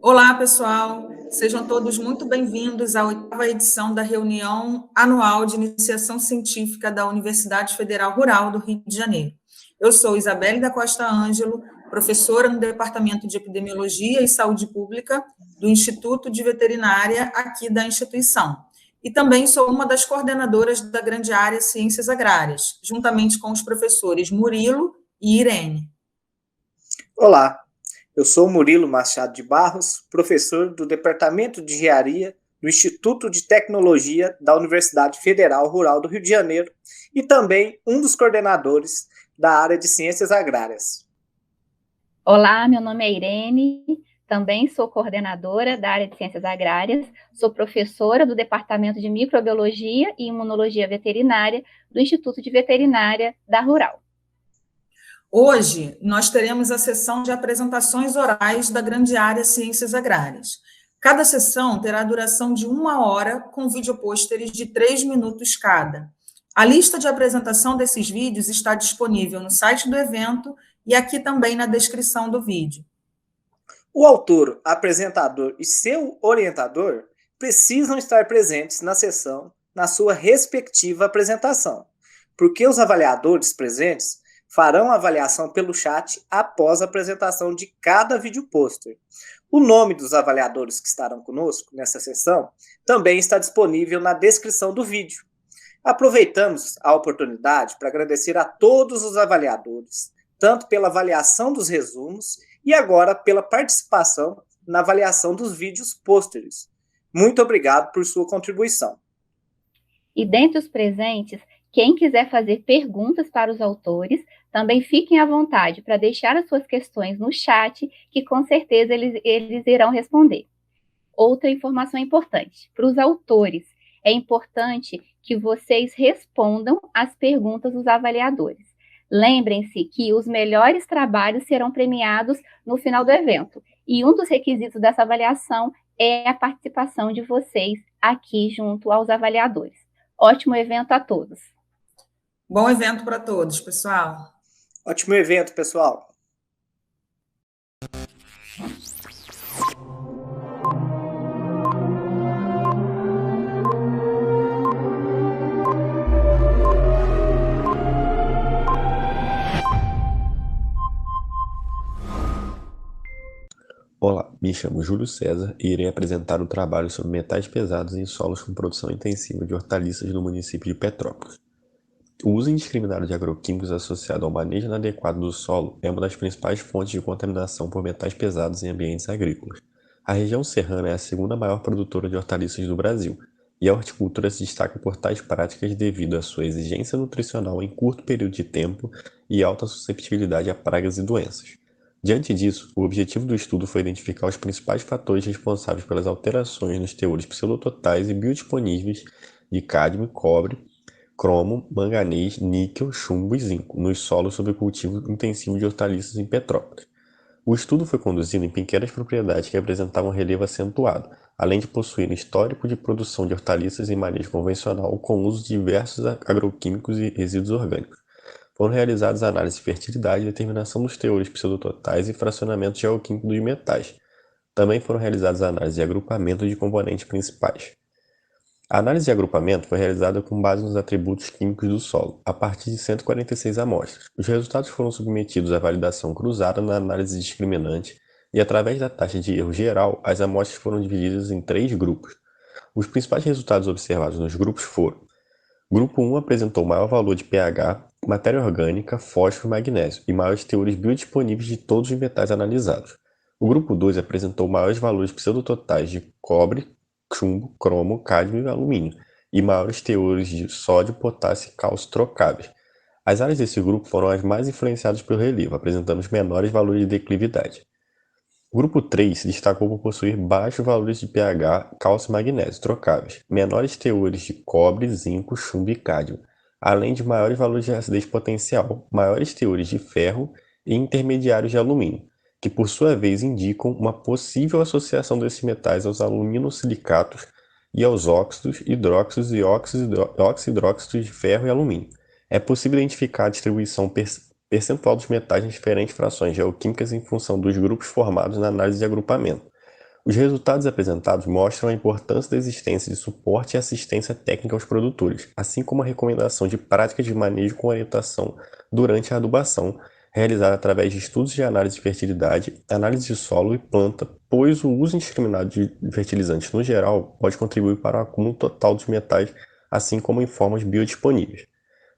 Olá, pessoal. Sejam todos muito bem-vindos à 8ª edição da reunião anual de iniciação científica da Universidade Federal Rural do Rio de Janeiro. Eu sou Isabelle da Costa Ângelo, professora no Departamento de Epidemiologia e Saúde Pública do Instituto de Veterinária aqui da instituição. E também sou uma das coordenadoras da grande área Ciências Agrárias, juntamente com os professores Murilo e Irene. Olá, eu sou Murilo Machado de Barros, professor do Departamento de Engenharia do Instituto de Tecnologia da Universidade Federal Rural do Rio de Janeiro e também um dos coordenadores da área de Ciências Agrárias. Olá, meu nome é Irene, também sou coordenadora da área de Ciências Agrárias, sou professora do Departamento de Microbiologia e Imunologia Veterinária do Instituto de Veterinária da Rural. Hoje, nós teremos a sessão de apresentações orais da grande área Ciências Agrárias. Cada sessão terá duração de 1 hora, com videopôsteres de 3 minutos cada. A lista de apresentação desses vídeos está disponível no site do evento e aqui também na descrição do vídeo. O autor, apresentador e seu orientador precisam estar presentes na sessão, na sua respectiva apresentação, porque os avaliadores presentes farão a avaliação pelo chat após a apresentação de cada vídeo pôster. O nome dos avaliadores que estarão conosco nessa sessão também está disponível na descrição do vídeo. Aproveitamos a oportunidade para agradecer a todos os avaliadores, tanto pela avaliação dos resumos e agora pela participação na avaliação dos vídeos pôsteres. Muito obrigado por sua contribuição. E dentre os presentes, quem quiser fazer perguntas para os autores, também fiquem à vontade para deixar as suas questões no chat, que com certeza eles irão responder. Outra informação importante: para os autores, é importante que vocês respondam às perguntas dos avaliadores. Lembrem-se que os melhores trabalhos serão premiados no final do evento, e um dos requisitos dessa avaliação é a participação de vocês aqui junto aos avaliadores. Ótimo evento a todos! Bom evento para todos, pessoal! Ótimo evento, pessoal! Olá, me chamo Júlio César e irei apresentar um trabalho sobre metais pesados em solos com produção intensiva de hortaliças no município de Petrópolis. O uso indiscriminado de agroquímicos associado ao manejo inadequado do solo é uma das principais fontes de contaminação por metais pesados em ambientes agrícolas. A região serrana é a segunda maior produtora de hortaliças do Brasil, e a horticultura se destaca por tais práticas devido à sua exigência nutricional em curto período de tempo e alta susceptibilidade a pragas e doenças. Diante disso, o objetivo do estudo foi identificar os principais fatores responsáveis pelas alterações nos teores pseudototais e biodisponíveis de cádmio, cobre, cromo, manganês, níquel, chumbo e zinco nos solos sob cultivo intensivo de hortaliças em Petrópolis. O estudo foi conduzido em pequenas propriedades que apresentavam relevo acentuado, além de possuir histórico de produção de hortaliças em manejo convencional com o uso de diversos agroquímicos e resíduos orgânicos. Foram realizadas análises de fertilidade, determinação dos teores pseudototais e fracionamento geoquímico dos metais. Também foram realizadas análises de agrupamento de componentes principais. A análise de agrupamento foi realizada com base nos atributos químicos do solo, a partir de 146 amostras. Os resultados foram submetidos à validação cruzada na análise discriminante e, através da taxa de erro geral, as amostras foram divididas em 3 grupos. Os principais resultados observados nos grupos foram: Grupo 1 apresentou maior valor de pH, matéria orgânica, fósforo e magnésio, e maiores teores biodisponíveis de todos os metais analisados. O grupo 2 apresentou maiores valores pseudototais de cobre, chumbo, cromo, cádmio e alumínio, e maiores teores de sódio, potássio e cálcio trocáveis. As áreas desse grupo foram as mais influenciadas pelo relevo, apresentando os menores valores de declividade. O grupo 3 se destacou por possuir baixos valores de pH, cálcio e magnésio trocáveis, menores teores de cobre, zinco, chumbo e cádmio, além de maiores valores de acidez potencial, maiores teores de ferro e intermediários de alumínio, que por sua vez indicam uma possível associação desses metais aos aluminosilicatos e aos óxidos, hidróxidos e oxidróxidos de ferro e alumínio. É possível identificar a distribuição percentual dos metais em diferentes frações geoquímicas em função dos grupos formados na análise de agrupamento. Os resultados apresentados mostram a importância da existência de suporte e assistência técnica aos produtores, assim como a recomendação de práticas de manejo com orientação durante a adubação, realizada através de estudos de análise de fertilidade, análise de solo e planta, pois o uso indiscriminado de fertilizantes no geral pode contribuir para o acúmulo total dos metais, assim como em formas biodisponíveis.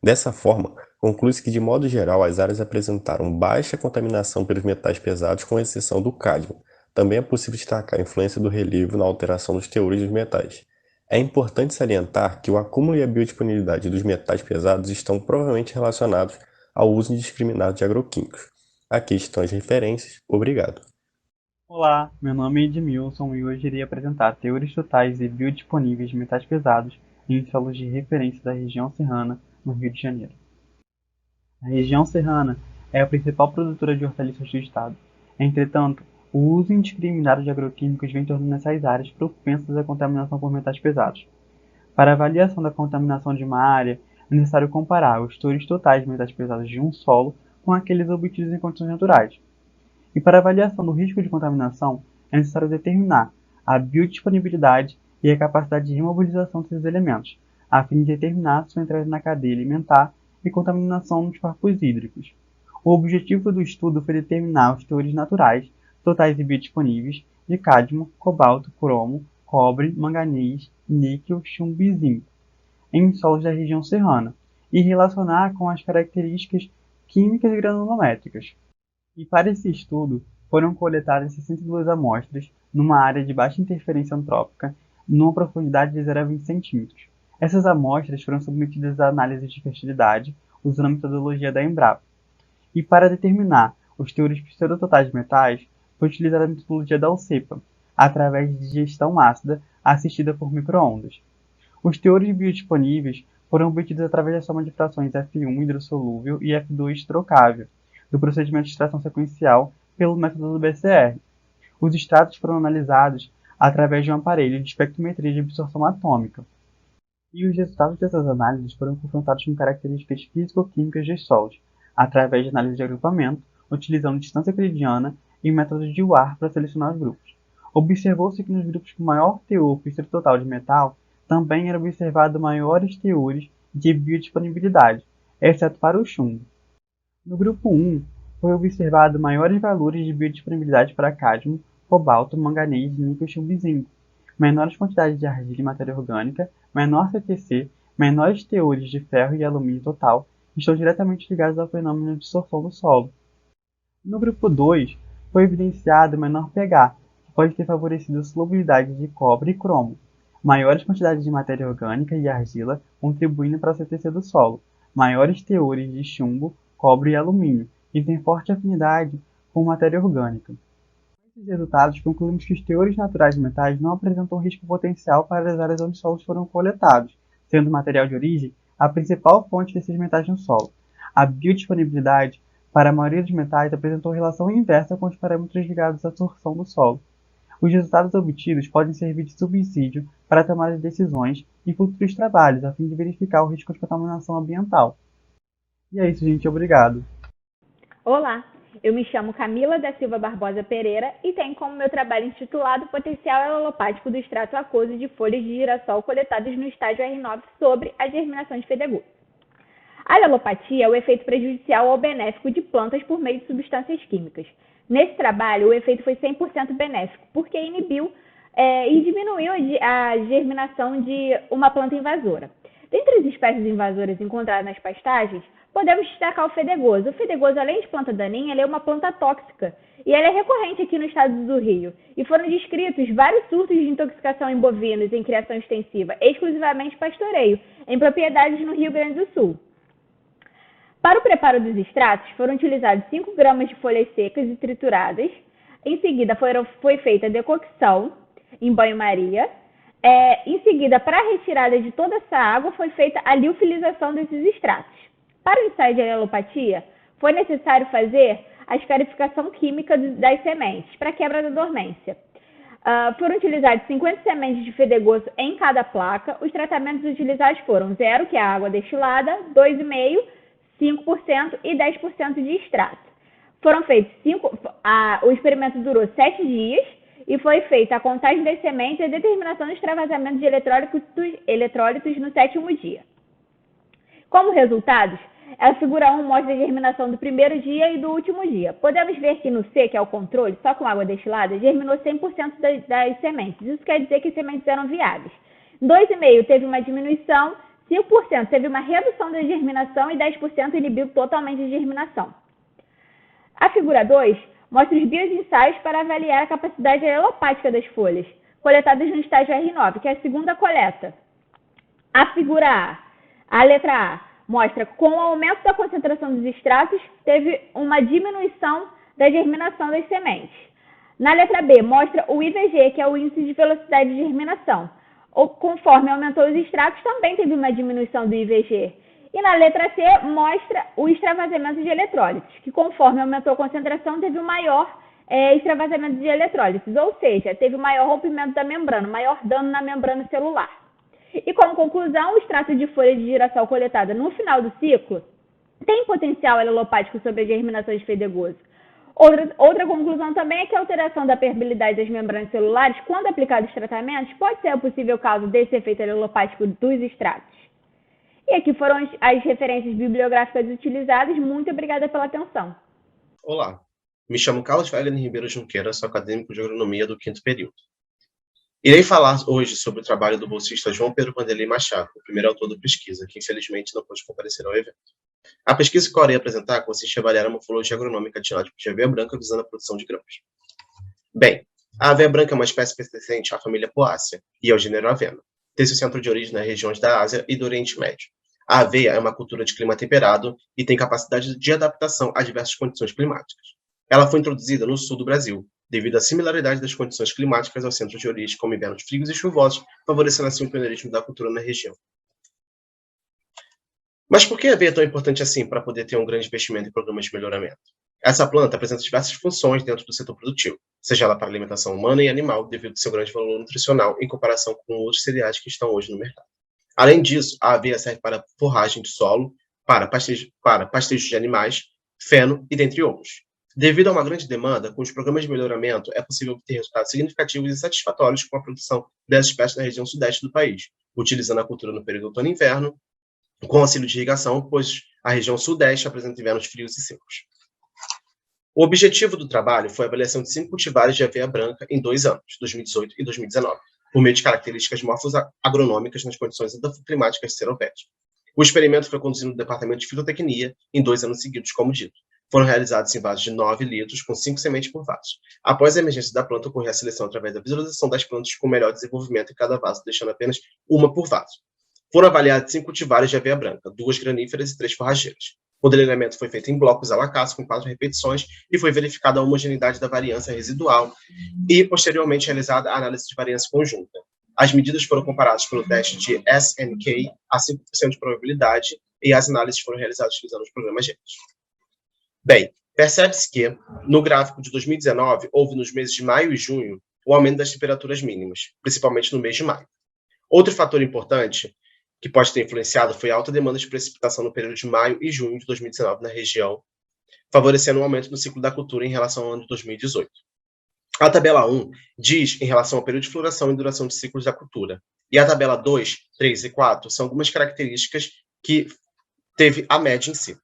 Dessa forma, conclui-se que, de modo geral, as áreas apresentaram baixa contaminação pelos metais pesados, com exceção do cádmio. Também é possível destacar a influência do relevo na alteração dos teores dos metais. É importante salientar que o acúmulo e a biodisponibilidade dos metais pesados estão provavelmente relacionados ao uso indiscriminado de agroquímicos. Aqui estão as referências. Obrigado. Olá, meu nome é Edmilson e hoje irei apresentar teores totais e biodisponíveis de metais pesados em solos de referência da região serrana, no Rio de Janeiro. A região serrana é a principal produtora de hortaliças do estado. Entretanto, o uso indiscriminado de agroquímicos vem tornando essas áreas propensas à contaminação por metais pesados. Para a avaliação da contaminação de uma área, é necessário comparar os teores totais de metais pesados de um solo com aqueles obtidos em condições naturais. E para a avaliação do risco de contaminação, é necessário determinar a biodisponibilidade e a capacidade de imobilização desses elementos, a fim de determinar sua entrada na cadeia alimentar e contaminação dos corpos hídricos. O objetivo do estudo foi determinar os teores naturais, totais e biodisponíveis, de cádmio, cobalto, cromo, cobre, manganês, níquel, chumbo e zinco, em solos da região serrana, e relacionar com as características químicas e granulométricas. E para esse estudo, foram coletadas 62 amostras numa área de baixa interferência antrópica, numa profundidade de 0 a 20 centímetros. Essas amostras foram submetidas à análise de fertilidade, usando a metodologia da Embrapa. E para determinar os teores pseudototais de metais, foi utilizada a metodologia da OCEPA, através de digestão ácida assistida por microondas. Os teores biodisponíveis foram obtidos através da soma de frações F1 hidrossolúvel e F2 trocável, do procedimento de extração sequencial pelo método do BCR. Os extratos foram analisados através de um aparelho de espectrometria de absorção atômica. E os resultados dessas análises foram confrontados com características físico-químicas dos solos, através de análise de agrupamento, utilizando distância euclidiana e métodos de Ward para selecionar os grupos. Observou-se que nos grupos com maior teor total de metal, também eram observados maiores teores de biodisponibilidade, exceto para o chumbo. No grupo 1, foi observado maiores valores de biodisponibilidade para cádmio, cobalto, manganês, níquel, chumbo e zinco, menores quantidades de argila e matéria orgânica, menor CTC, menores teores de ferro e alumínio total, estão diretamente ligados ao fenômeno de absorção do solo. No grupo 2, foi evidenciado menor pH, que pode ter favorecido a solubilidade de cobre e cromo, maiores quantidades de matéria orgânica e argila contribuindo para a CTC do solo, maiores teores de chumbo, cobre e alumínio, e tem forte afinidade com matéria orgânica. Com esses resultados, concluímos que os teores naturais de metais não apresentam risco potencial para as áreas onde os solos foram coletados, sendo o material de origem a principal fonte desses metais no solo. A biodisponibilidade para a maioria dos metais apresentou relação inversa com os parâmetros ligados à absorção do solo. Os resultados obtidos podem servir de subsídio para a tomada de decisões em futuros trabalhos, a fim de verificar o risco de contaminação ambiental. E é isso, gente. Obrigado. Olá, eu me chamo Camila da Silva Barbosa Pereira e tenho como meu trabalho intitulado Potencial Alelopático do extrato aquoso de folhas de girassol coletadas no estágio R9 sobre a germinação de fedegoso. A alelopatia é o efeito prejudicial ou benéfico de plantas por meio de substâncias químicas. Nesse trabalho, o efeito foi 100% benéfico, porque inibiu e diminuiu a germinação de uma planta invasora. Dentre as espécies invasoras encontradas nas pastagens, podemos destacar o fedegoso. O fedegoso, além de planta daninha, ele é uma planta tóxica e ela é recorrente aqui no estado do Rio. E foram descritos vários surtos de intoxicação em bovinos em criação extensiva, exclusivamente pastoreio, em propriedades no Rio Grande do Sul. Para o preparo dos extratos, foram utilizados 5 gramas de folhas secas e trituradas. Em seguida, foi feita a decocção em banho-maria. Em seguida, para a retirada de toda essa água, foi feita a liofilização desses extratos. Para o ensaio de alelopatia, foi necessário fazer a escarificação química das sementes para quebra da dormência. Foram utilizados 50 sementes de fedegoso em cada placa. Os tratamentos utilizados foram 0, que é a água destilada, 2,5%, 5% e 10% de extrato. Foram feitos o experimento durou 7 dias e foi feita a contagem das sementes e a determinação do extravasamento de eletrólitos no 7º dia. Como resultados, a figura 1 mostra a germinação do primeiro dia e do último dia. Podemos ver que no C, que é o controle, só com água destilada, germinou 100% das sementes. Isso quer dizer que as sementes eram viáveis. 2,5% teve uma diminuição, 5% teve uma redução da germinação e 10% inibiu totalmente a germinação. A figura 2 mostra os bioensaios para avaliar a capacidade alelopática das folhas, coletadas no estágio R9, que é a segunda coleta. A figura a letra A, mostra que com o aumento da concentração dos extratos, teve uma diminuição da germinação das sementes. Na letra B, mostra o IVG, que é o índice de velocidade de germinação. Conforme aumentou os extratos, também teve uma diminuição do IVG. E na letra C, mostra o extravasamento de eletrólitos, que conforme aumentou a concentração, teve um maior extravasamento de eletrólitos, ou seja, teve um maior rompimento da membrana, maior dano na membrana celular. E como conclusão, o extrato de folha de girassol coletada no final do ciclo tem potencial alelopático sobre a germinação de fedegoso. Outra conclusão também é que a alteração da permeabilidade das membranas celulares, quando aplicados tratamentos, pode ser a possível causa desse efeito alelopático dos extratos. E aqui foram as referências bibliográficas utilizadas. Muito obrigada pela atenção. Olá, me chamo Carlos Wagner Ribeiro Junqueira, sou acadêmico de agronomia do 5º período. Irei falar hoje sobre o trabalho do bolsista João Pedro Vanderlei Machado, o primeiro autor da pesquisa, que infelizmente não pôde comparecer ao evento. A pesquisa que eu irei apresentar consiste em avaliar a morfologia agronômica de lático de aveia branca visando a produção de grãos. Bem, a aveia branca é uma espécie pertencente à família Poácea e ao gênero Avena. tem seu centro de origem nas regiões da Ásia e do Oriente Médio. A aveia é uma cultura de clima temperado e tem capacidade de adaptação a diversas condições climáticas. Ela foi introduzida no sul do Brasil, devido à similaridade das condições climáticas ao centro de origem, como invernos frios e chuvosos, favorecendo assim o pioneirismo da cultura na região. Mas por que a aveia é tão importante assim para poder ter um grande investimento em programas de melhoramento? Essa planta apresenta diversas funções dentro do setor produtivo, seja ela para alimentação humana e animal, devido ao seu grande valor nutricional em comparação com outros cereais que estão hoje no mercado. Além disso, a aveia serve para forragem de solo, para pastejo de animais, feno e dentre outros. Devido a uma grande demanda, com os programas de melhoramento é possível obter resultados significativos e satisfatórios com a produção dessas espécies na região sudeste do país, utilizando a cultura no período outono e inverno, com auxílio de irrigação, pois a região sudeste apresenta invernos frios e secos. O objetivo do trabalho foi a avaliação de 5 cultivares de aveia branca em 2 anos, 2018 e 2019, por meio de características morfo-agronômicas nas condições climáticas seropédicas. O experimento foi conduzido no Departamento de Fitotecnia em 2 anos seguidos, como dito. Foram realizados em vasos de 9 litros, com 5 sementes por vaso. Após a emergência da planta, ocorreu a seleção através da visualização das plantas com melhor desenvolvimento em cada vaso, deixando apenas uma por vaso. Foram avaliados 5 cultivares de aveia branca, 2 graníferas e 3 forrageiras. O delineamento foi feito em blocos à la caça, com 4 repetições, e foi verificada a homogeneidade da variância residual e, posteriormente, realizada a análise de variância conjunta. As medidas foram comparadas pelo teste de SNK a 5% de probabilidade e as análises foram realizadas utilizando os programas GEMS. Bem, percebe-se que, no gráfico de 2019, houve nos meses de maio e junho o aumento das temperaturas mínimas, principalmente no mês de maio. Outro fator importante que pode ter influenciado foi a alta demanda de precipitação no período de maio e junho de 2019 na região, favorecendo um aumento no ciclo da cultura em relação ao ano de 2018. A tabela 1 diz em relação ao período de floração e duração de ciclos da cultura. E a tabela 2, 3 e 4 são algumas características que teve a média em si.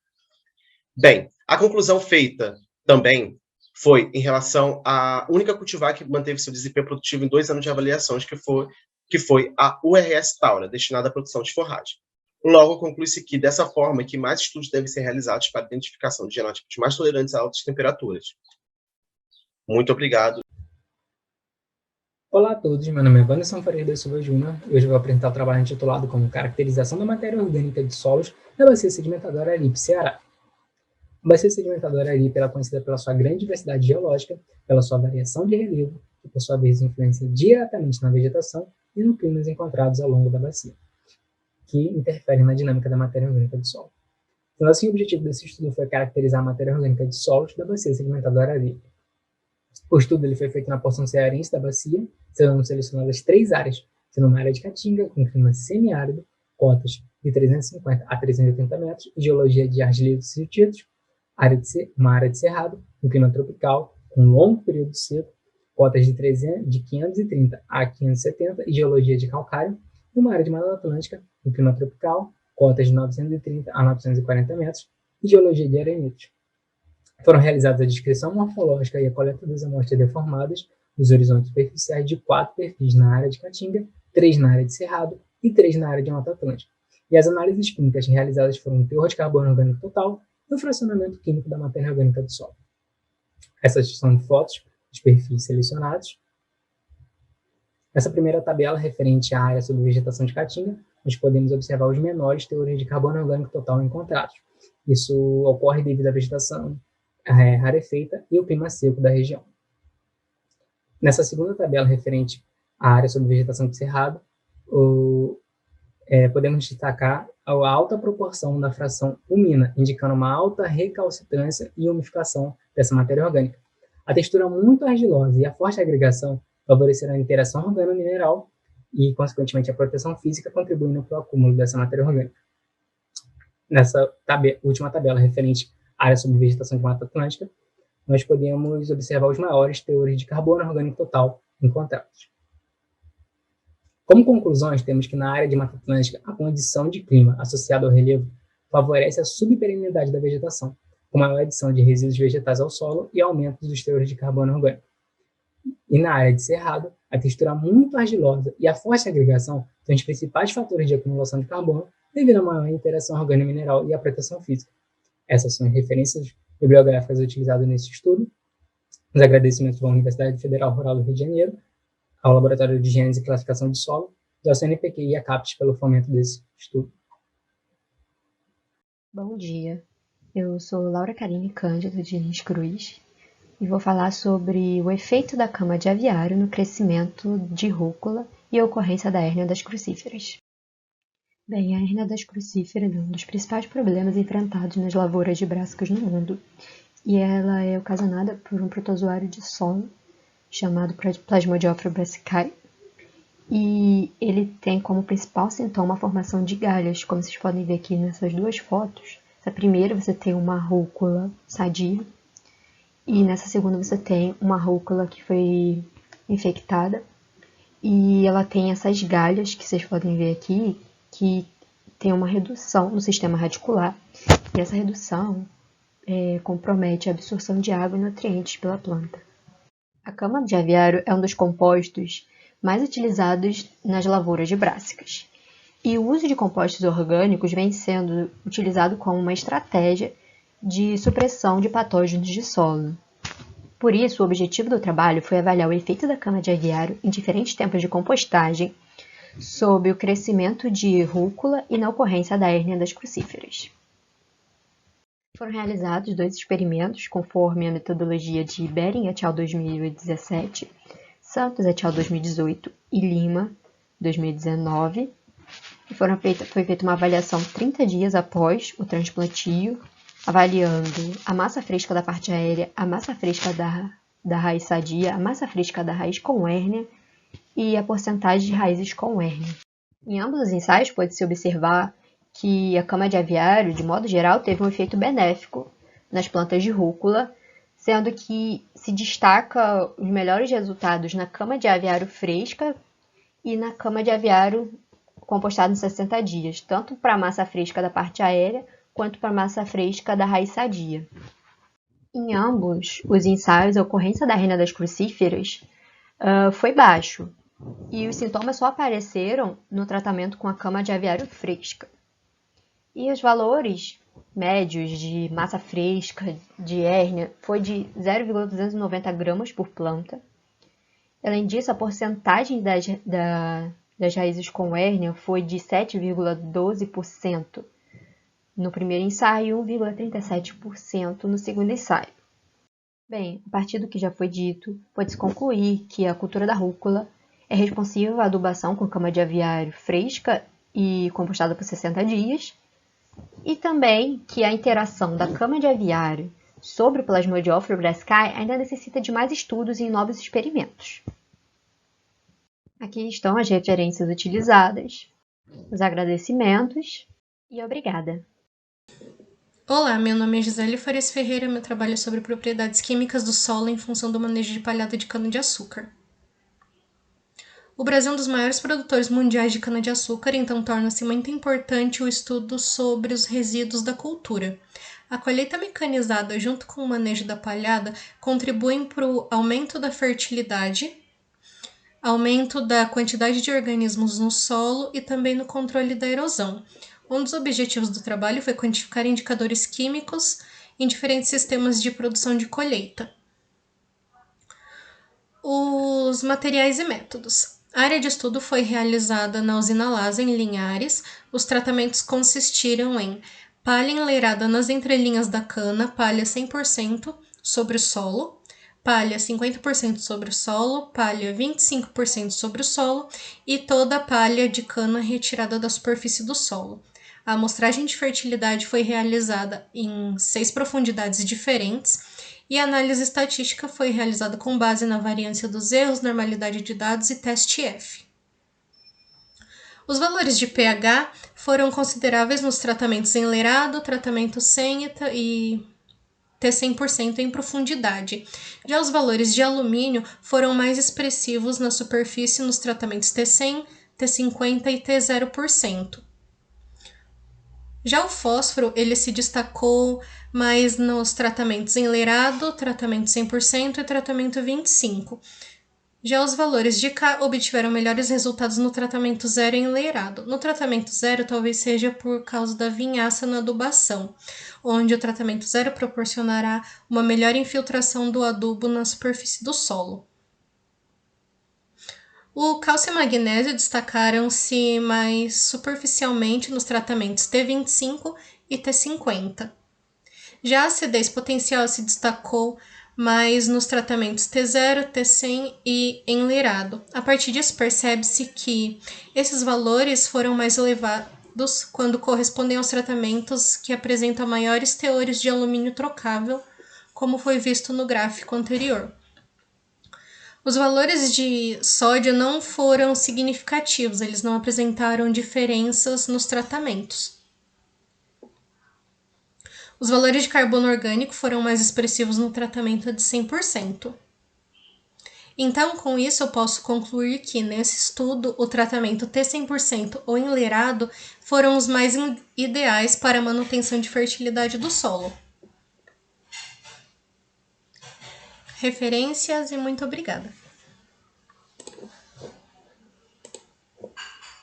Bem, a conclusão feita também foi em relação à única cultivar que manteve seu desempenho produtivo em 2 anos de avaliações, que foi a URS Taura, destinada à produção de forragem. Logo, conclui-se que, dessa forma, que mais estudos devem ser realizados para a identificação de genotipos mais tolerantes a altas temperaturas. Muito obrigado. Olá a todos, meu nome é Wanderson Faria da Silva Júnior e hoje eu vou apresentar o trabalho intitulado como Caracterização da Matéria Orgânica de Solos da Bacia Sedimentadora Aripe, Ceará. A Bacia Sedimentadora Aripe é conhecida pela sua grande diversidade geológica, pela sua variação de relevo, que por sua vez influencia diretamente na vegetação e nos climas encontrados ao longo da bacia, que interferem na dinâmica da matéria orgânica do solo. Então, assim, o objetivo desse estudo foi caracterizar a matéria orgânica de solos da Bacia Sedimentadora Aripe. O estudo ele foi feito na porção cearense da bacia, sendo selecionadas 3 áreas, sendo uma área de caatinga, com clima semiárido, cotas de 350 a 380 metros, geologia de argileiros e siltídeos, uma área de cerrado, com clima tropical, com longo período seco, cotas de 530 a 570 e geologia de calcário, e uma área de Mata Atlântica, com clima tropical, cotas de 930 a 940 metros e geologia de arenitos. Foram realizadas a descrição morfológica e a coleta das amostras deformadas nos horizontes superficiais de 4 perfis na área de caatinga, 3 na área de cerrado e 3 na área de Mata Atlântica. E as análises químicas realizadas foram o teor de carbono orgânico total e o fracionamento químico da matéria orgânica do solo. Essas são fotos dos perfis selecionados. Nessa primeira tabela, referente à área sobre vegetação de caatinga, nós podemos observar os menores teores de carbono orgânico total encontrados. Isso ocorre devido à vegetação rarefeita e o clima seco da região. Nessa segunda tabela, referente à área sobre vegetação de cerrado, podemos destacar a alta proporção da fração umina, indicando uma alta recalcitrância e umificação dessa matéria orgânica. A textura muito argilosa e a forte agregação favoreceram a interação organo-mineral e, consequentemente, a proteção física, contribuindo para o acúmulo dessa matéria orgânica. Nessa última tabela, referente à área sobre vegetação de Mata Atlântica, nós podemos observar os maiores teores de carbono orgânico total encontrados. Como conclusões, temos que na área de Mata Atlântica, a condição de clima associada ao relevo favorece a subperenidade da vegetação, com maior adição de resíduos vegetais ao solo e aumento dos teores de carbono orgânico. E na área de cerrado, a textura muito argilosa e a forte agregação são os principais fatores de acumulação de carbono devido à maior interação organo-mineral e à proteção física. Essas são as referências bibliográficas utilizadas nesse estudo. Os agradecimentos à Universidade Federal Rural do Rio de Janeiro, ao Laboratório de Gênese e Classificação de Solo ao CNPq e a CAPES pelo fomento desse estudo. Bom dia, eu sou Laura Karine Cândido Diniz Cruz e vou falar sobre o efeito da cama de aviário no crescimento de rúcula e a ocorrência da hérnia das crucíferas. Bem, a hérnia das crucíferas é um dos principais problemas enfrentados nas lavouras de brassicas no mundo, e ela é ocasionada por um protozoário de solo chamado Plasmodiophyra brassicae, e ele tem como principal sintoma a formação de galhas, como vocês podem ver aqui nessas duas fotos. Essa primeira você tem uma rúcula sadia, e nessa segunda você tem uma rúcula que foi infectada, e ela tem essas galhas que vocês podem ver aqui, que tem uma redução no sistema radicular, e essa redução compromete a absorção de água e nutrientes pela planta. A cama de aviário é um dos compostos mais utilizados nas lavouras de brássicas, e o uso de compostos orgânicos vem sendo utilizado como uma estratégia de supressão de patógenos de solo. Por isso, o objetivo do trabalho foi avaliar o efeito da cama de aviário em diferentes tempos de compostagem sobre o crescimento de rúcula e na ocorrência da hérnia das crucíferas. Foram realizados 2 experimentos conforme a metodologia de Bering et al. 2017, Santos et al. 2018 e Lima 2019. E foi feita uma avaliação 30 dias após o transplantio, avaliando a massa fresca da parte aérea, a massa fresca da raiz sadia, a massa fresca da raiz com hérnia e a porcentagem de raízes com hérnia. Em ambos os ensaios pode-se observar que a cama de aviário, de modo geral, teve um efeito benéfico nas plantas de rúcula, sendo que se destaca os melhores resultados na cama de aviário fresca e na cama de aviário compostada em 60 dias, tanto para a massa fresca da parte aérea quanto para a massa fresca da raiz sadia. Em ambos os ensaios, a ocorrência da hérnia das crucíferas foi baixo, e os sintomas só apareceram no tratamento com a cama de aviário fresca. E os valores médios de massa fresca, de hérnia, foi de 0,290 gramas por planta. Além disso, a porcentagem das raízes com hérnia foi de 7,12% no primeiro ensaio e 1,37% no segundo ensaio. Bem, a partir do que já foi dito, pode-se concluir que a cultura da rúcula é responsiva à adubação com cama de aviário fresca e compostada por 60 dias, e também que a interação da cama de aviário sobre o Plasmodiophyra brassicae ainda necessita de mais estudos e novos experimentos. Aqui estão as referências utilizadas, os agradecimentos e obrigada. Olá, meu nome é Gisele Farias Ferreira, meu trabalho é sobre propriedades químicas do solo em função do manejo de palhada de cana-de-açúcar. O Brasil é um dos maiores produtores mundiais de cana-de-açúcar, então torna-se muito importante o estudo sobre os resíduos da cultura. A colheita mecanizada, junto com o manejo da palhada, contribuem para o aumento da fertilidade, aumento da quantidade de organismos no solo e também no controle da erosão. Um dos objetivos do trabalho foi quantificar indicadores químicos em diferentes sistemas de produção de colheita. Os materiais e métodos. A área de estudo foi realizada na usina Lasa, em Linhares. Os tratamentos consistiram em palha enleirada nas entrelinhas da cana, palha 100% sobre o solo, palha 50% sobre o solo, palha 25% sobre o solo e toda a palha de cana retirada da superfície do solo. A amostragem de fertilidade foi realizada em 6 profundidades diferentes e a análise estatística foi realizada com base na variância dos erros, normalidade de dados e teste F. Os valores de pH foram consideráveis nos tratamentos enleirado, tratamento sem e T100% em profundidade. Já os valores de alumínio foram mais expressivos na superfície nos tratamentos T100, T50 e T0%. Já o fósforo, ele se destacou mais nos tratamentos enleirado, tratamento 100% e tratamento 25%. Já os valores de K obtiveram melhores resultados no tratamento 0 enleirado. No tratamento 0, talvez seja por causa da vinhaça na adubação, onde o tratamento 0 proporcionará uma melhor infiltração do adubo na superfície do solo. O cálcio e magnésio destacaram-se mais superficialmente nos tratamentos T25 e T50. Já a acidez potencial se destacou mais nos tratamentos T0, T100 e enleirado. A partir disso, percebe-se que esses valores foram mais elevados quando correspondem aos tratamentos que apresentam maiores teores de alumínio trocável, como foi visto no gráfico anterior. Os valores de sódio não foram significativos, eles não apresentaram diferenças nos tratamentos. Os valores de carbono orgânico foram mais expressivos no tratamento de 100%. Então, com isso, eu posso concluir que, nesse estudo, o tratamento T100% ou enleirado foram os mais ideais para a manutenção de fertilidade do solo. Referências e muito obrigada.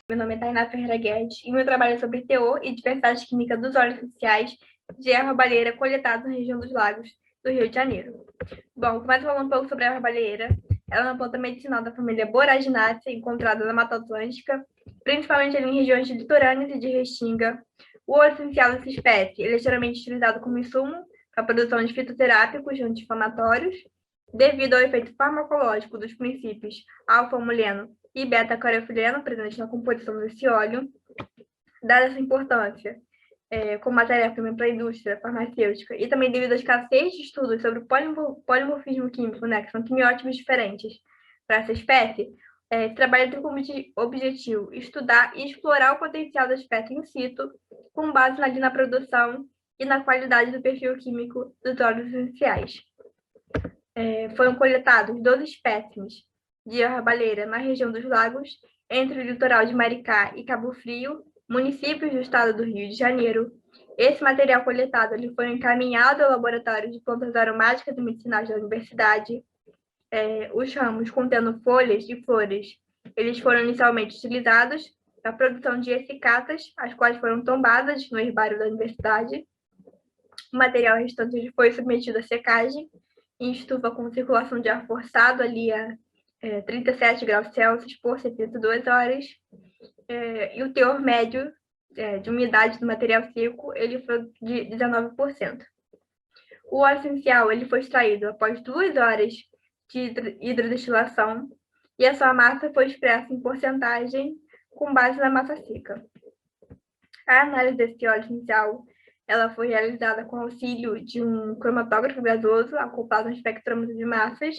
Meu nome é Tainá Ferreira Guedes e meu trabalho é sobre teor e diversidade química dos óleos essenciais de erva baleeira coletados na região dos lagos do Rio de Janeiro. Bom, começo falando um pouco sobre a erva baleeira. Ela é uma planta medicinal da família Boraginácea, encontrada na Mata Atlântica, principalmente ali em regiões de litorâneas e de restinga. O óleo essencial dessa espécie ele é geralmente utilizado como insumo para a produção de fitoterápicos e anti-inflamatórios, devido ao efeito farmacológico dos princípios alfa-amuleno e beta-caroteno presentes na composição desse óleo. Dada essa importância como matéria-prima para a indústria farmacêutica e também devido à escassez de estudos sobre o polimorfismo químico, né, que são quimiótipos diferentes para essa espécie, esse trabalho tem como objetivo estudar e explorar o potencial da espécie in situ com base na produção e na qualidade do perfil químico dos óleos essenciais. Foram coletados 12 espécimes de erva baleeira na região dos lagos, entre o litoral de Maricá e Cabo Frio, municípios do estado do Rio de Janeiro. Esse material coletado ele foi encaminhado ao laboratório de plantas aromáticas e medicinais da universidade. Os ramos contendo folhas e flores, eles foram inicialmente utilizados para a produção de essicatas, as quais foram tombadas no herbário da universidade. O material restante foi submetido à secagem em estufa com circulação de ar forçado ali a 37 graus Celsius por 72 horas. E o teor médio de umidade do material seco ele foi de 19%. O óleo essencial ele foi extraído após 2 horas de hidrodestilação e a sua massa foi expressa em porcentagem com base na massa seca. A análise desse óleo essencial ela foi realizada com auxílio de um cromatógrafo gasoso acoplado a um espectrômetro de massas.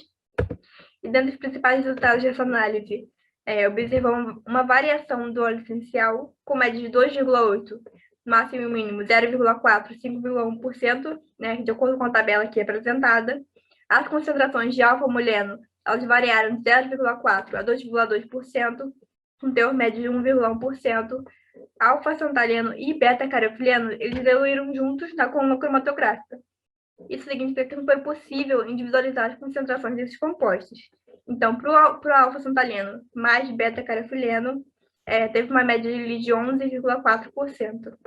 E dentre os principais resultados dessa análise, observamos uma variação do óleo essencial com média de 2,8, máximo e mínimo 0,4, 5,1%, né, de acordo com a tabela aqui apresentada. As concentrações de alfa-amuleno, elas variaram de 0,4 a 2,2%, com teor médio de 1,1%. Alfa-santaleno e beta-caroteno, eles evoluíram juntos na coluna cromatográfica. Isso significa que não foi possível individualizar as concentrações desses compostos. Então, para o alfa-santaleno mais beta-caroteno, teve uma média de 11,4%.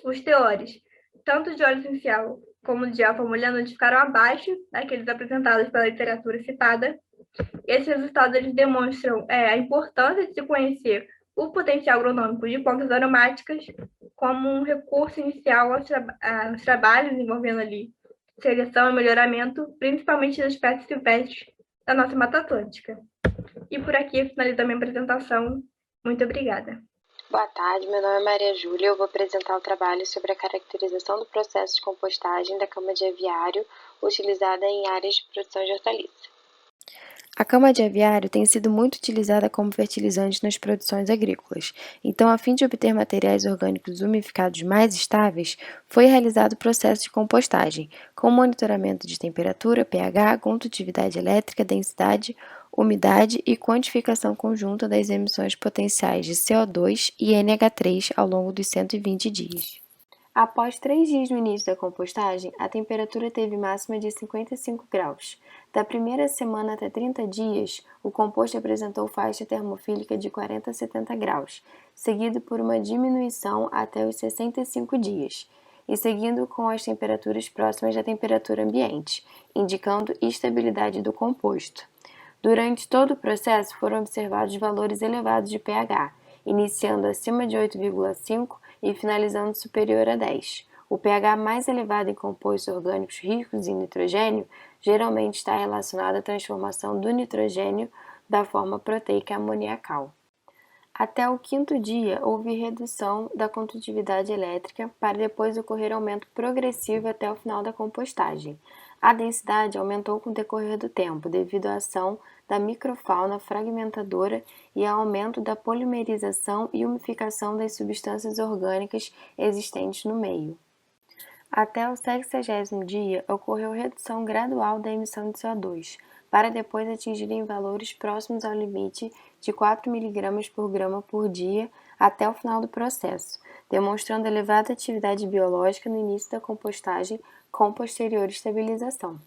Os teores, tanto de óleo essencial como de alfa-amuleno, ficaram abaixo daqueles apresentados pela literatura citada. Esses resultados eles demonstram a importância de se conhecer o potencial agronômico de plantas aromáticas como um recurso inicial aos trabalhos envolvendo ali seleção e melhoramento, principalmente das espécies silvestres da nossa Mata Atlântica. E por aqui eu finalizo a minha apresentação. Muito obrigada. Boa tarde, meu nome é Maria Júlia. Eu vou apresentar o trabalho sobre a caracterização do processo de compostagem da cama de aviário utilizada em áreas de produção de hortaliça. A cama de aviário tem sido muito utilizada como fertilizante nas produções agrícolas, então, a fim de obter materiais orgânicos umificados mais estáveis, foi realizado o processo de compostagem, com monitoramento de temperatura, pH, condutividade elétrica, densidade, umidade e quantificação conjunta das emissões potenciais de CO2 e NH3 ao longo dos 120 dias. Após 3 dias no início da compostagem, a temperatura teve máxima de 55 graus. Da primeira semana até 30 dias, o composto apresentou faixa termofílica de 40 a 70 graus, seguido por uma diminuição até os 65 dias, e seguindo com as temperaturas próximas da temperatura ambiente, indicando estabilidade do composto. Durante todo o processo foram observados valores elevados de pH, iniciando acima de 8,5 e finalizando superior a 10. O pH mais elevado em compostos orgânicos ricos em nitrogênio geralmente está relacionado à transformação do nitrogênio da forma proteica amoniacal. Até o 5º dia, houve redução da condutividade elétrica, para depois ocorrer aumento progressivo até o final da compostagem. A densidade aumentou com o decorrer do tempo, devido à ação da microfauna fragmentadora e ao aumento da polimerização e umificação das substâncias orgânicas existentes no meio. Até o 60º dia, ocorreu redução gradual da emissão de CO2, para depois atingirem valores próximos ao limite de 4 mg por grama por dia até o final do processo, demonstrando elevada atividade biológica no início da compostagem com posterior estabilização.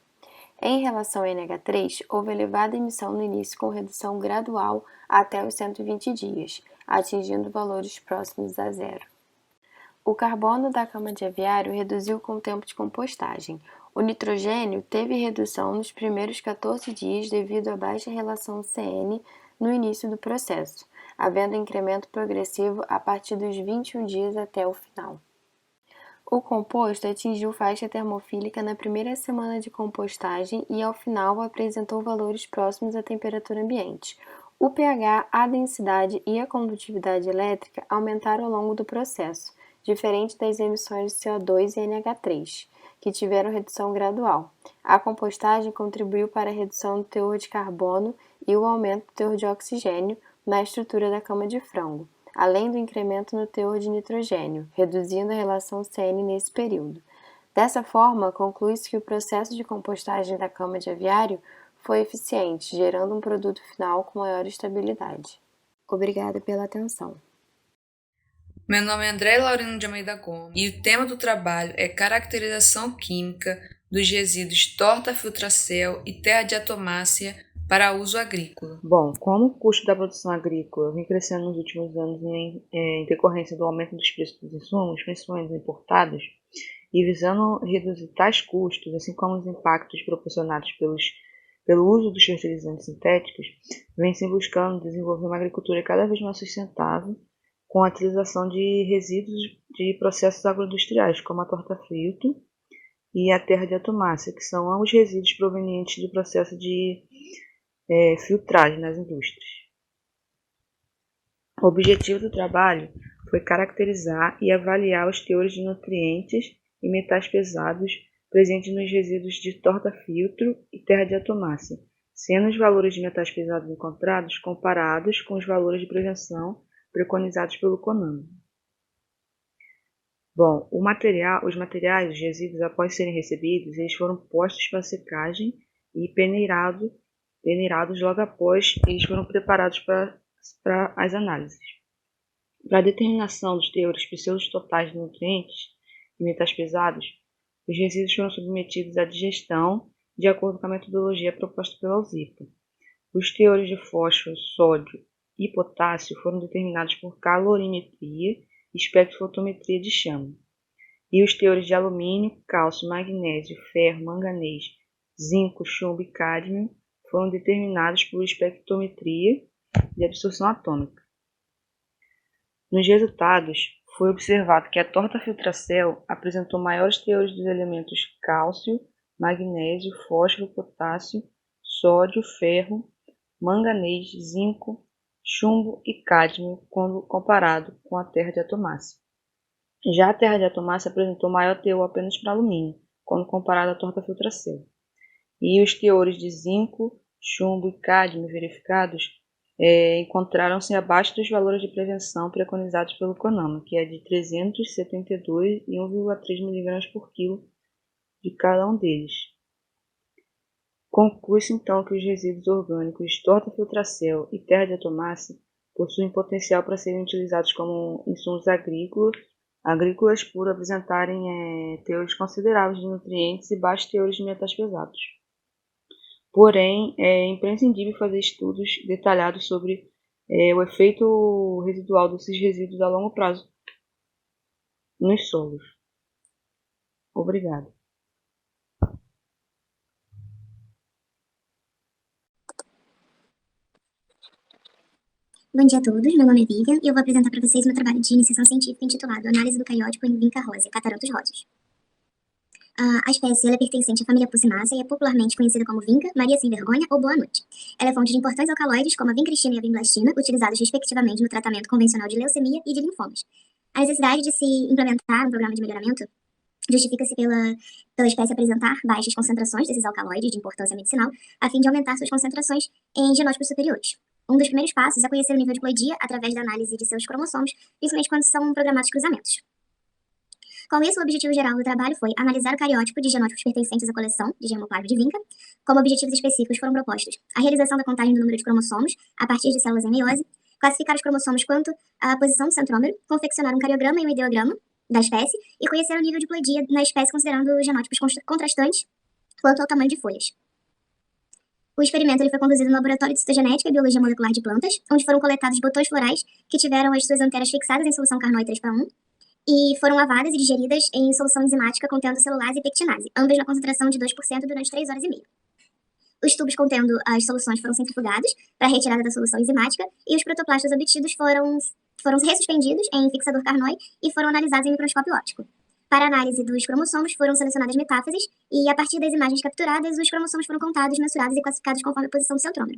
Em relação ao NH3, houve elevada emissão no início com redução gradual até os 120 dias, atingindo valores próximos a zero. O carbono da cama de aviário reduziu com o tempo de compostagem. O nitrogênio teve redução nos primeiros 14 dias devido à baixa relação CN no início do processo, havendo incremento progressivo a partir dos 21 dias até o final. O composto atingiu faixa termofílica na primeira semana de compostagem e, ao final, apresentou valores próximos à temperatura ambiente. O pH, a densidade e a condutividade elétrica aumentaram ao longo do processo, diferente das emissões de CO2 e NH3, que tiveram redução gradual. A compostagem contribuiu para a redução do teor de carbono e o aumento do teor de oxigênio na estrutura da cama de frango, além do incremento no teor de nitrogênio, reduzindo a relação CN nesse período. Dessa forma, conclui-se que o processo de compostagem da cama de aviário foi eficiente, gerando um produto final com maior estabilidade. Obrigada pela atenção. Meu nome é André Laurino de Almeida Gomes e o tema do trabalho é caracterização química dos resíduos torta-filtracel e terra-diatomácea para uso agrícola. Bom, como o custo da produção agrícola vem crescendo nos últimos anos em decorrência do aumento dos preços dos insumos, principalmente importados, e visando reduzir tais custos, assim como os impactos proporcionados pelo uso dos fertilizantes sintéticos, vem se buscando desenvolver uma agricultura cada vez mais sustentável, com a utilização de resíduos de processos agroindustriais, como a torta-filtro e a terra-diatomácea, que são ambos resíduos provenientes do processo de filtragem nas indústrias. O objetivo do trabalho foi caracterizar e avaliar os teores de nutrientes e metais pesados presentes nos resíduos de torta-filtro e terra-diatomácea, sendo os valores de metais pesados encontrados comparados com os valores de prevenção preconizados pelo CONAMA. Bom, os materiais, os resíduos, após serem recebidos, eles foram postos para secagem e peneirados logo após eles foram preparados para as análises. Para a determinação dos teores precisos totais de nutrientes e metais pesados, os resíduos foram submetidos à digestão de acordo com a metodologia proposta pela USIPA. Os teores de fósforo, sódio e potássio foram determinados por calorimetria e espectrofotometria de chama. E os teores de alumínio, cálcio, magnésio, ferro, manganês, zinco, chumbo e cádmio foram determinados por espectrometria de absorção atômica. Nos resultados, foi observado que a torta-filtracel apresentou maiores teores dos elementos cálcio, magnésio, fósforo, potássio, sódio, ferro, manganês, zinco, chumbo e cádmio quando comparado com a terra-diatomácea. Já a terra-diatomácea apresentou maior teor apenas para alumínio, quando comparado à torta-filtracel. E os teores de zinco, chumbo e cádmio verificados encontraram-se abaixo dos valores de prevenção preconizados pelo CONAMA, que é de 372 e 1,3 mg por quilo de cada um deles. Conclui-se então que os resíduos orgânicos torta-filtracel e terra-diatomácea possuem potencial para serem utilizados como insumos agrícolas por apresentarem teores consideráveis de nutrientes e baixos teores de metais pesados. Porém, é imprescindível fazer estudos detalhados sobre o efeito residual desses resíduos a longo prazo nos solos. Obrigada. Bom dia a todos, meu nome é Vivian e eu vou apresentar para vocês meu trabalho de iniciação científica intitulado Análise do cariótipo em Vinca rosea, Catarantos roseus. A espécie é pertencente à família Pucinaceae e é popularmente conhecida como vinca, Maria Sem Vergonha ou Boa Noite. Ela é fonte de importantes alcaloides como a vincristina e a vimblastina, utilizados respectivamente no tratamento convencional de leucemia e de linfomas. A necessidade de se implementar um programa de melhoramento justifica-se pela espécie apresentar baixas concentrações desses alcaloides de importância medicinal, a fim de aumentar suas concentrações em genótipos superiores. Um dos primeiros passos é conhecer o nível de ploidia através da análise de seus cromossomos, principalmente quando são programados cruzamentos. Com isso, o objetivo geral do trabalho foi analisar o cariótipo de genótipos pertencentes à coleção de germoplasma de vinca. Como objetivos específicos foram propostos a realização da contagem do número de cromossomos a partir de células em meiose, classificar os cromossomos quanto à posição do centrômero, confeccionar um cariograma e um ideograma da espécie e conhecer o nível de ploidia na espécie considerando genótipos contrastantes quanto ao tamanho de folhas. O experimento foi conduzido no Laboratório de Citogenética e Biologia Molecular de Plantas, onde foram coletados botões florais que tiveram as suas anteras fixadas em solução Carnot 3:1 e foram lavadas e digeridas em solução enzimática contendo celulase e pectinase, ambas na concentração de 2% durante 3 horas e meia. Os tubos contendo as soluções foram centrifugados para a retirada da solução enzimática e os protoplastos obtidos foram ressuspendidos em fixador Carnot e foram analisados em microscópio óptico. Para a análise dos cromossomos foram selecionadas metáfases e, a partir das imagens capturadas, os cromossomos foram contados, mensurados e classificados conforme a posição do centrômero.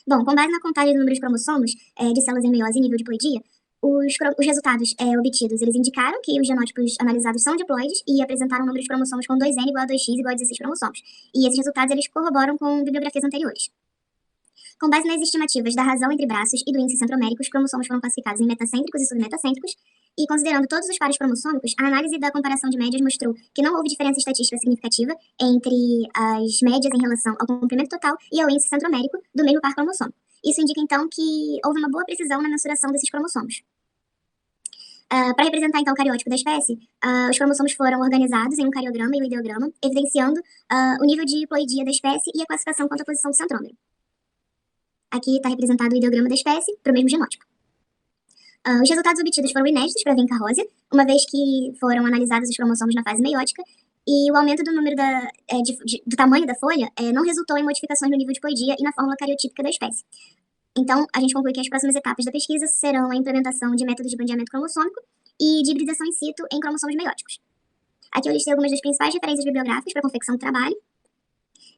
Bom, com base na contagem do número de cromossomos de células em meiose e nível de ploidia, os resultados obtidos, eles indicaram que os genótipos analisados são diploides e apresentaram um número de cromossomos com 2N igual a 2X igual a 16 cromossomos. E esses resultados, eles corroboram com bibliografias anteriores. Com base nas estimativas da razão entre braços e do índice centromérico, os cromossomos foram classificados em metacêntricos e submetacêntricos, e considerando todos os pares cromossômicos, a análise da comparação de médias mostrou que não houve diferença estatística significativa entre as médias em relação ao comprimento total e ao índice centromérico do mesmo par cromossômico. Isso indica, então, que houve uma boa precisão na mensuração desses cromossomos. Para representar, então, o cariótipo da espécie, os cromossomos foram organizados em um cariograma e um ideograma, evidenciando o nível de ploidia da espécie e a classificação quanto à posição do centrômero. Aqui está representado o ideograma da espécie para o mesmo genótipo. Os resultados obtidos foram inéditos para a vinca rosea, uma vez que foram analisados os cromossomos na fase meiótica, e o aumento do número do tamanho da folha não resultou em modificações no nível de ploidia e na fórmula cariotípica da espécie. Então, a gente conclui que as próximas etapas da pesquisa serão a implementação de métodos de bandeamento cromossômico e de hibridação in situ em cromossomos meióticos. Aqui eu listei algumas das principais referências bibliográficas para a confecção do trabalho.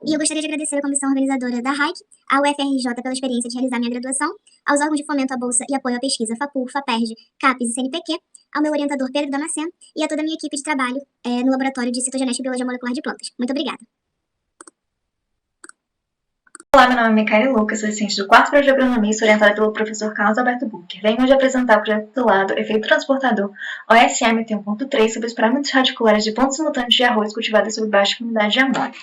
E eu gostaria de agradecer à comissão organizadora da RAIC, ao UFRJ pela experiência de realizar minha graduação, aos órgãos de fomento à bolsa e apoio à pesquisa FAPUR, FAPERJ, CAPES e CNPq, ao meu orientador Pedro Damasceno e a toda a minha equipe de trabalho no Laboratório de Citogenética e Biologia Molecular de Plantas. Muito obrigada. Olá, meu nome é Micaela Lucas, sou assistente do 4º de Agronomia e sou orientada pelo professor Carlos Alberto Bucher. Venho hoje apresentar o projeto titulado Efeito Transportador OSM T1.3 sobre os parâmetros radiculares de pontos simultâneos de arroz cultivados sob baixa umidade de amônia.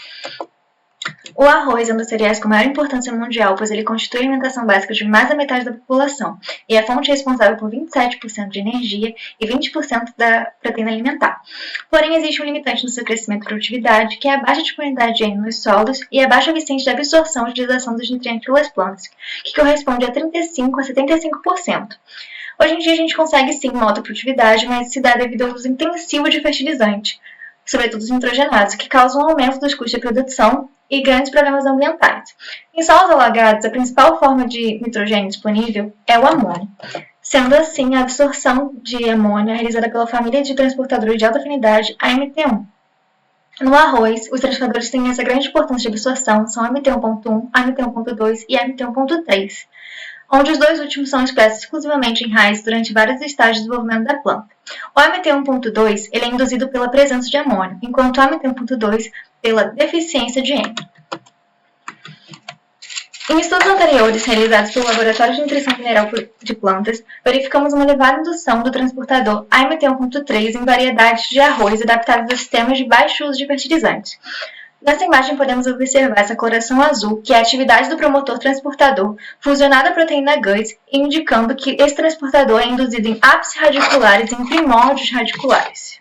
O arroz é um dos cereais com maior importância mundial, pois ele constitui a alimentação básica de mais da metade da população e é a fonte responsável por 27% de energia e 20% da proteína alimentar. Porém, existe um limitante no seu crescimento e produtividade, que é a baixa disponibilidade de N nos solos e a baixa eficiência de absorção e utilização dos nutrientes pelas plantas, que corresponde a 35% a 75%. Hoje em dia, a gente consegue sim uma alta produtividade, mas se dá devido ao uso intensivo de fertilizante, sobretudo os nitrogenados, que causam um aumento dos custos de produção e grandes problemas ambientais. Em solos alagados, a principal forma de nitrogênio disponível é o amônio. Sendo assim, a absorção de amônio é realizada pela família de transportadores de alta afinidade AMT1. No arroz, os transportadores que têm essa grande importância de absorção são AMT1.1, AMT1.2 e AMT1.3, onde os dois últimos são expressos exclusivamente em raízes durante vários estágios de desenvolvimento da planta. O AMT1.2 ele é induzido pela presença de amônio, enquanto o AMT1.2 pela deficiência de N. Em estudos anteriores realizados pelo Laboratório de Nutrição Mineral de Plantas, verificamos uma elevada indução do transportador AMT1.3 em variedades de arroz adaptadas a sistemas de baixo uso de fertilizantes. Nessa imagem podemos observar essa coloração azul, que é a atividade do promotor transportador, fusionada à proteína GUS, indicando que esse transportador é induzido em ápices radiculares e em primórdios radiculares.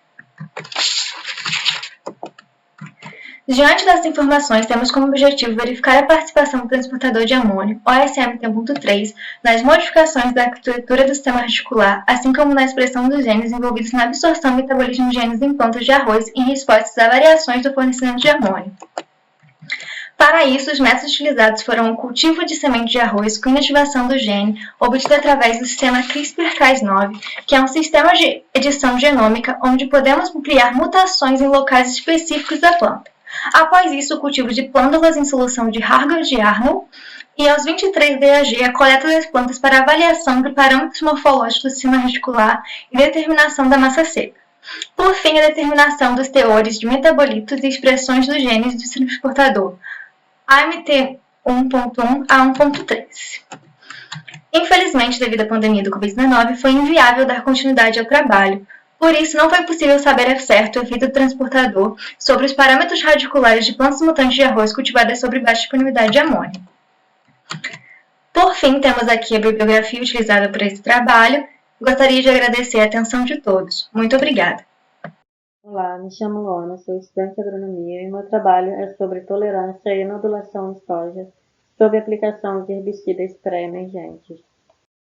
Diante dessas informações, temos como objetivo verificar a participação do transportador de amônio, OSM T1.3, nas modificações da arquitetura do sistema radicular, assim como na expressão dos genes envolvidos na absorção e metabolismo de genes em plantas de arroz em respostas a variações do fornecimento de amônio. Para isso, os métodos utilizados foram o cultivo de semente de arroz com inativação do gene, obtido através do sistema CRISPR-Cas9, que é um sistema de edição genômica onde podemos criar mutações em locais específicos da planta. Após isso, o cultivo de plântulas em solução de Hargard de Arnold e aos 23 DAG, a coleta das plantas para avaliação de parâmetros morfológicos do sistema radicular e determinação da massa seca. Por fim, a determinação dos teores de metabolitos e expressões dos genes do transportador AMT 1.1 a 1.3. Infelizmente, devido à pandemia do Covid-19, foi inviável dar continuidade ao trabalho. Por isso, não foi possível saber ao certo o efeito do transportador sobre os parâmetros radiculares de plantas mutantes de arroz cultivadas sobre baixa disponibilidade de amônio. Por fim, temos aqui a bibliografia utilizada para esse trabalho. Gostaria de agradecer a atenção de todos. Muito obrigada. Olá, me chamo Luana, sou estudante de agronomia e meu trabalho é sobre tolerância e inodulação em soja sob aplicação de herbicidas pré-emergentes.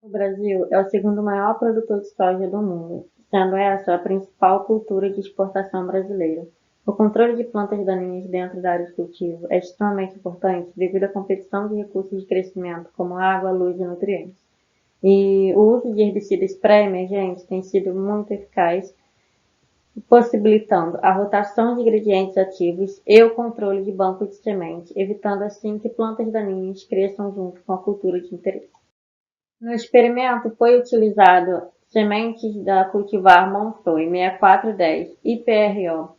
O Brasil é o segundo maior produtor de soja do mundo, sendo essa a principal cultura de exportação brasileira. O controle de plantas daninhas dentro da área de cultivo é extremamente importante devido à competição de recursos de crescimento como água, luz e nutrientes. E o uso de herbicidas pré-emergentes tem sido muito eficaz, possibilitando a rotação de ingredientes ativos e o controle de banco de semente, evitando assim que plantas daninhas cresçam junto com a cultura de interesse. No experimento foi utilizado sementes da cultivar Monsoy 6410 IPRO.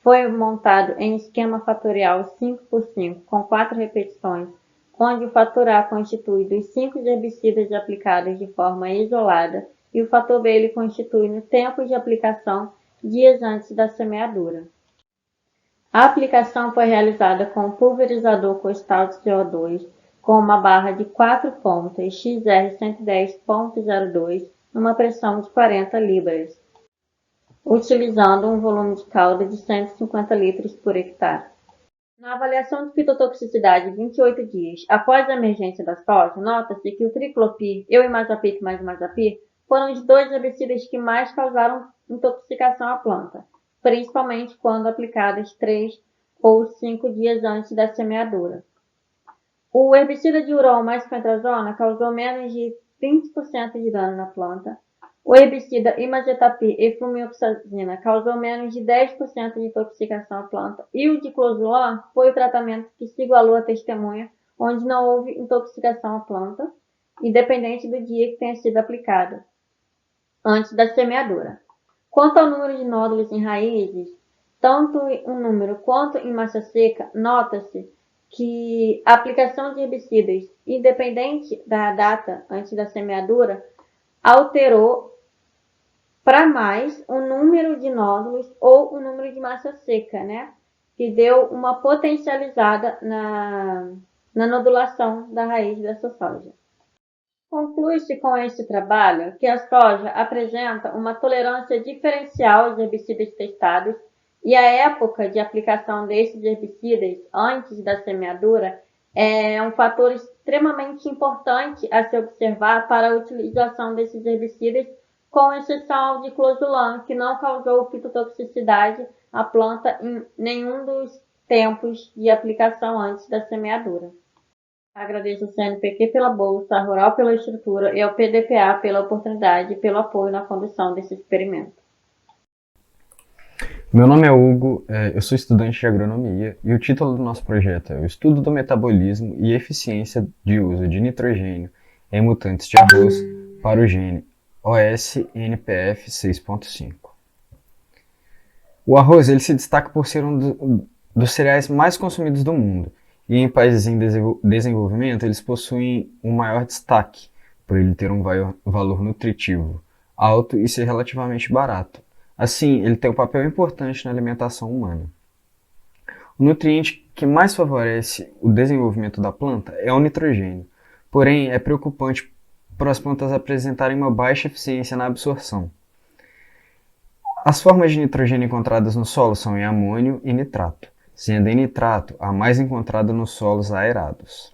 Foi montado em esquema fatorial 5x5 com 4 repetições, onde o fator A constitui dos 5 herbicidas aplicados de forma isolada e o fator B ele constitui no tempo de aplicação dias antes da semeadura. A aplicação foi realizada com um pulverizador costal de CO2 com uma barra de 4 pontas XR 110.02 numa pressão de 40 libras, utilizando um volume de calda de 150 litros por hectare. Na avaliação de fitotoxicidade 28 dias após a emergência da soja, nota-se que o triclopir, euimazapir mais imazapir, foram os 2 herbicidas que mais causaram intoxicação à planta, principalmente quando aplicados 3 ou 5 dias antes da semeadura. O herbicida diuron mais pentrazona causou menos de 20% de dano na planta. O herbicida imazetapir e flumioxazina causou menos de 10% de intoxicação à planta. E o diclosulan foi o tratamento que se igualou à testemunha, onde não houve intoxicação à planta, independente do dia que tenha sido aplicado, antes da semeadura. Quanto ao número de nódulos em raízes, tanto em número quanto em massa seca, nota-se que a aplicação de herbicidas, independente da data antes da semeadura, alterou para mais o número de nódulos ou o número de massa seca, né? Que deu uma potencializada na nodulação da raiz dessa soja. Conclui-se com este trabalho que a soja apresenta uma tolerância diferencial aos herbicidas testados e a época de aplicação desses herbicidas antes da semeadura é um fator extremamente importante a se observar para a utilização desses herbicidas, com exceção ao diclosulan, que não causou fitotoxicidade à planta em nenhum dos tempos de aplicação antes da semeadura. Agradeço ao CNPq pela bolsa, à Rural pela estrutura e ao PDPA pela oportunidade e pelo apoio na condução desse experimento. Meu nome é Hugo, eu sou estudante de agronomia e o título do nosso projeto é o Estudo do Metabolismo e Eficiência de Uso de Nitrogênio em Mutantes de Arroz para o gene OS-NPF 6.5. O arroz ele se destaca por ser um dos cereais mais consumidos do mundo e em países em desenvolvimento eles possuem um maior destaque por ele ter um valor nutritivo alto e ser relativamente barato. Assim, ele tem um papel importante na alimentação humana. O nutriente que mais favorece o desenvolvimento da planta é o nitrogênio, porém é preocupante por as plantas apresentarem uma baixa eficiência na absorção. As formas de nitrogênio encontradas no solo são em amônio e nitrato, sendo em nitrato a mais encontrada nos solos aerados.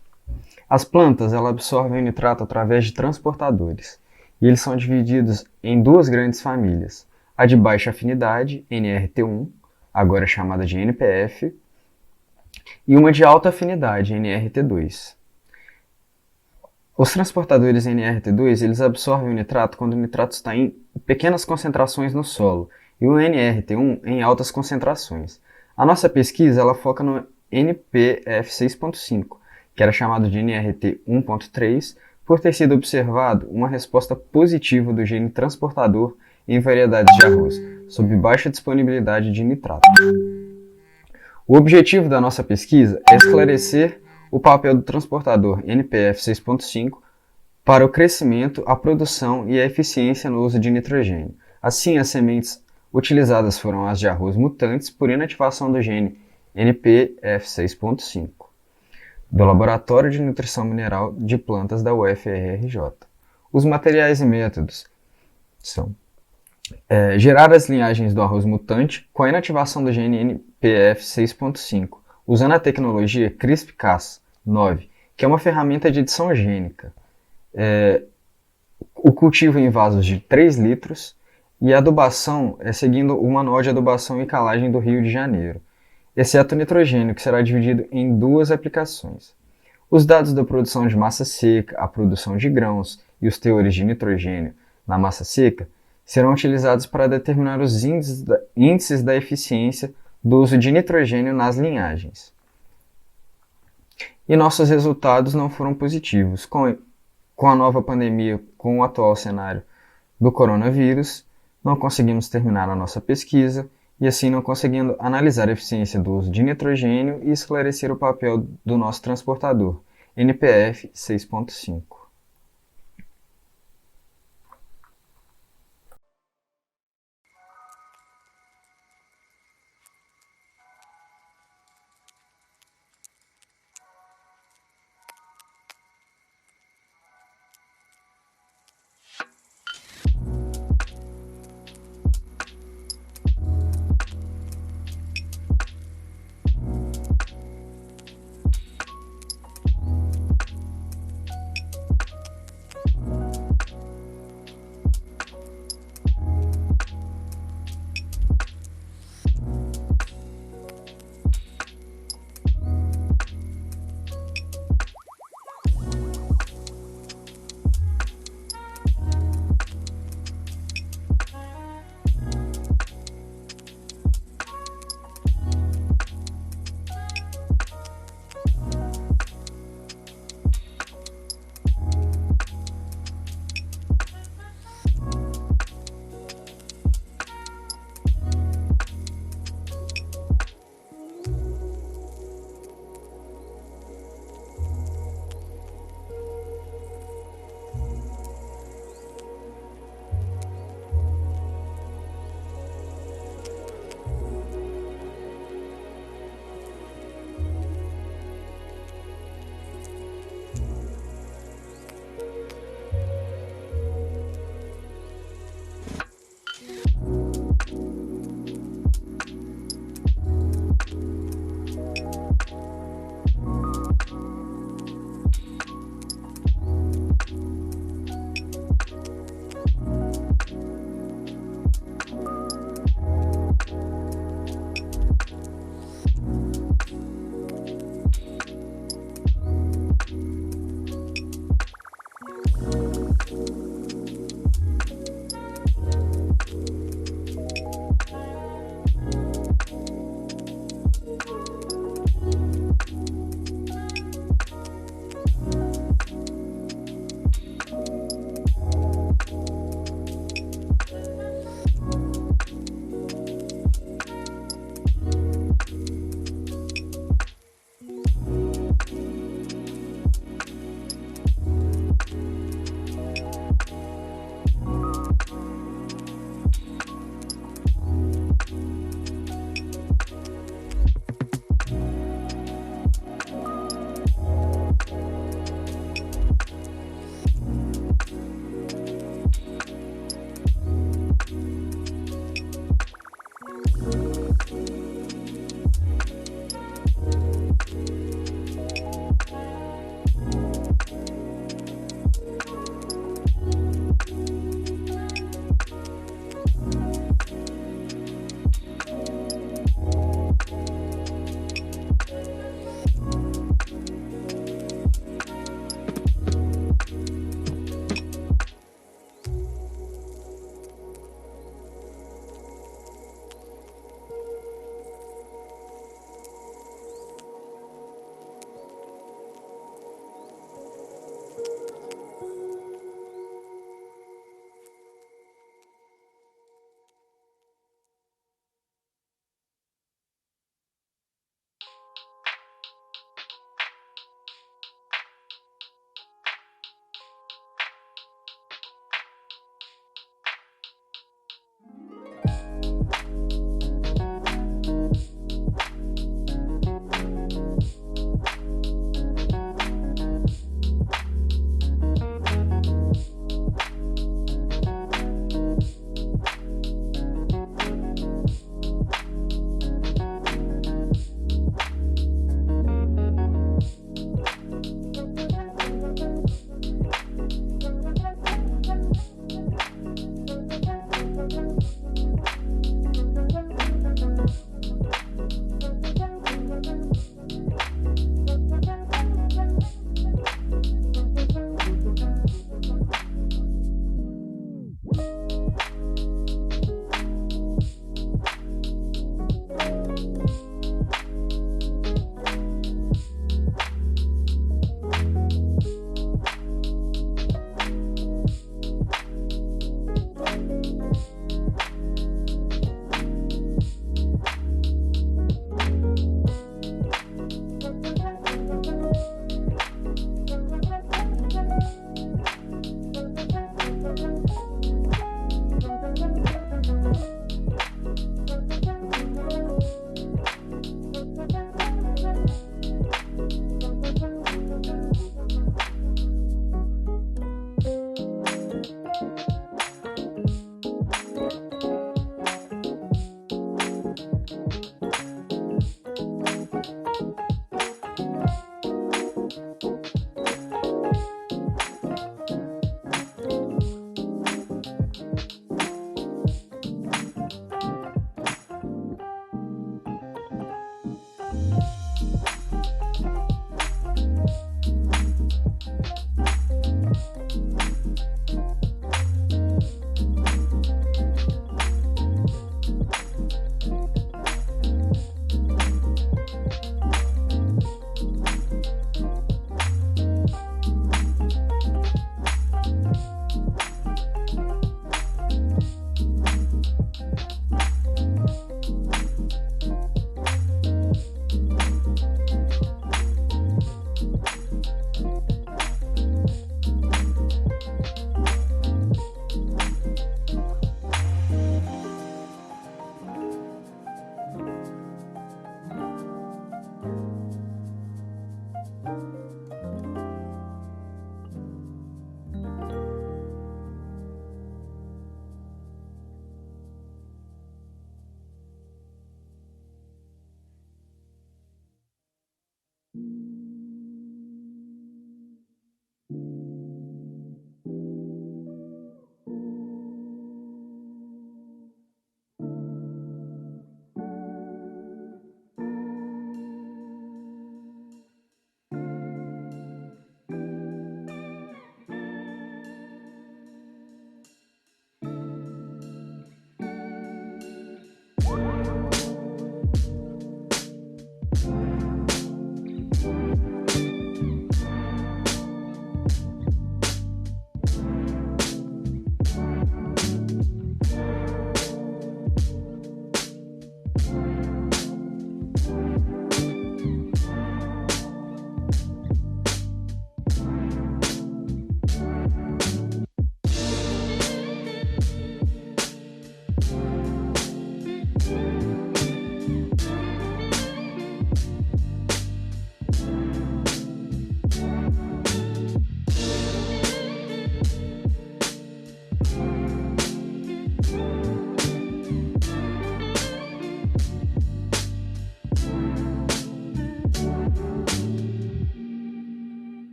As plantas elas absorvem o nitrato através de transportadores, e eles são divididos em 2 grandes famílias. A de baixa afinidade, NRT1, agora chamada de NPF, e uma de alta afinidade, NRT2. Os transportadores NRT2 eles absorvem o nitrato quando o nitrato está em pequenas concentrações no solo e o NRT1 em altas concentrações. A nossa pesquisa ela foca no NPF 6.5, que era chamado de NRT 1.3, por ter sido observado uma resposta positiva do gene transportador em variedades de arroz, sob baixa disponibilidade de nitrato. O objetivo da nossa pesquisa é esclarecer o papel do transportador NPF 6.5 para o crescimento, a produção e a eficiência no uso de nitrogênio. Assim, as sementes utilizadas foram as de arroz mutantes por inativação do gene NPF 6.5, do Laboratório de Nutrição Mineral de Plantas da UFRJ. Os materiais e métodos são gerar as linhagens do arroz mutante com a inativação do gene NPF 6.5, usando a tecnologia CRISPR-Cas9, que é uma ferramenta de edição gênica. O cultivo em vasos de 3 litros e a adubação seguindo o Manual de Adubação e Calagem do Rio de Janeiro, exceto o nitrogênio, que será dividido em 2 aplicações. Os dados da produção de massa seca, a produção de grãos e os teores de nitrogênio na massa seca serão utilizados para determinar os índices da eficiência do uso de nitrogênio nas linhagens. E nossos resultados não foram positivos. Com a nova pandemia, com o atual cenário do coronavírus, não conseguimos terminar a nossa pesquisa e assim não conseguindo analisar a eficiência do uso de nitrogênio e esclarecer o papel do nosso transportador, NPF 6.5.